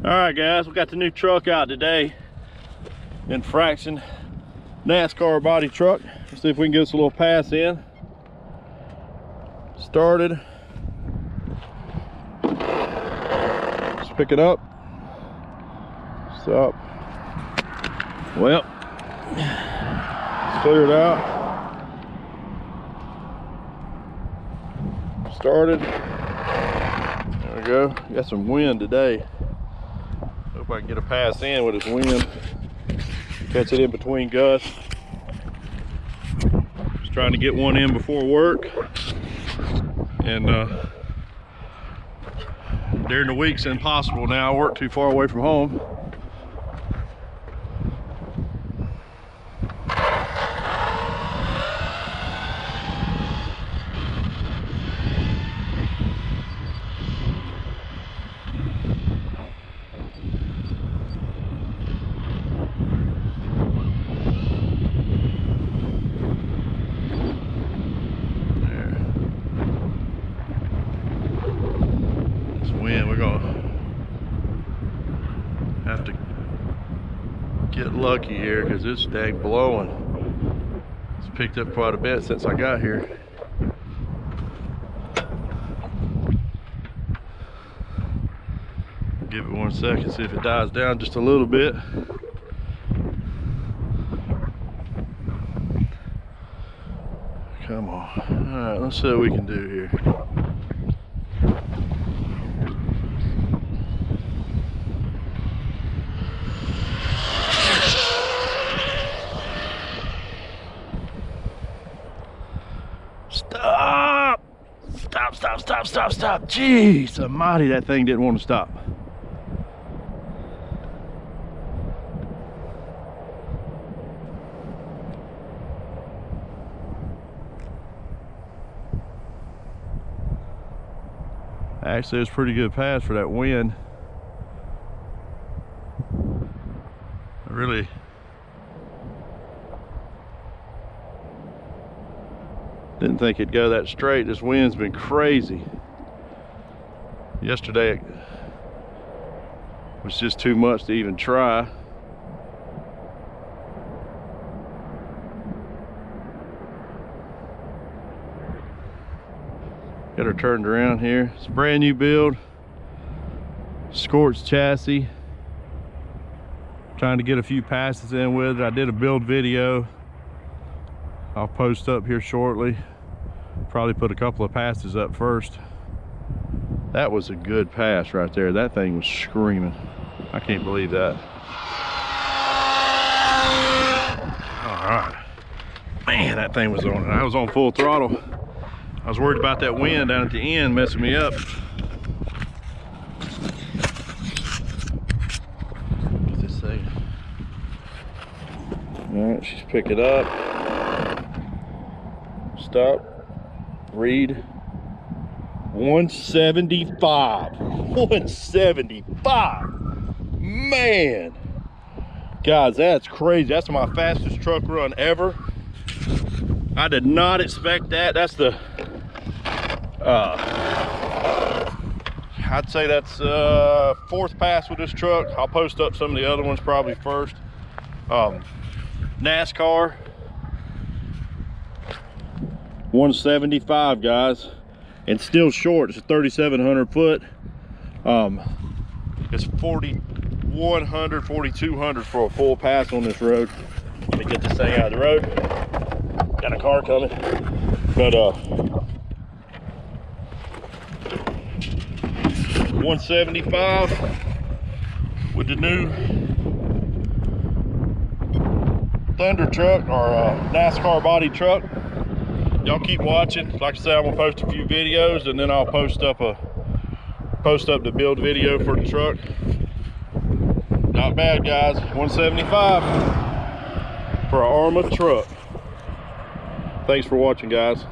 All right, guys, we got the new truck out today. Infraction Nascar body truck. Let's see if we can get us a little pass in. Started. Let's pick it up. Stop. Well, let's clear it out. Started. There we go. Got some wind today. Hope I can get a pass in with this wind. Catch it in between gusts. Just trying to get one in before work. And during the week's impossible now. I work too far away from home. Wind, we're gonna have to get lucky here because it's dang blowing. It's picked up quite a bit since I got here. Give it 1 second, see if it dies down just a little bit. Come on. All right, let's see what we can do here. Stop! Stop, stop, stop, stop, stop. Jeez almighty, that thing didn't want to stop. Actually, it was a pretty good pass for that wind. I really didn't think it'd go that straight. This wind's been crazy. Yesterday it was just too much to even try. Got her turned around here. It's a brand new build. Scorched chassis. Trying to get a few passes in with it. I did a build video. I'll post up here shortly. Probably put a couple of passes up first. That was a good pass right there. That thing was screaming. I can't believe that. All right. Man, that thing was on. I was on full throttle. I was worried about that wind down at the end messing me up. What's this say? All right, she's picking it up. Stop. Read 175. 175. Man, guys, that's crazy. That's my fastest truck run ever. I did not expect that. That's the I'd say that's fourth pass with this truck. I'll post up some of the other ones probably first. NASCAR 175, guys, and still short. It's a 3,700 foot. It's 4,100, 4,200 for a full pass on this road. Let me get this thing out of the road. Got a car coming, but 175 with the new Thunder truck or NASCAR body truck. Y'all keep watching. Like I said, I'm gonna post a few videos and then I'll post up the build video for the truck. Not bad, guys. 175 for an Arrma truck. Thanks for watching, guys.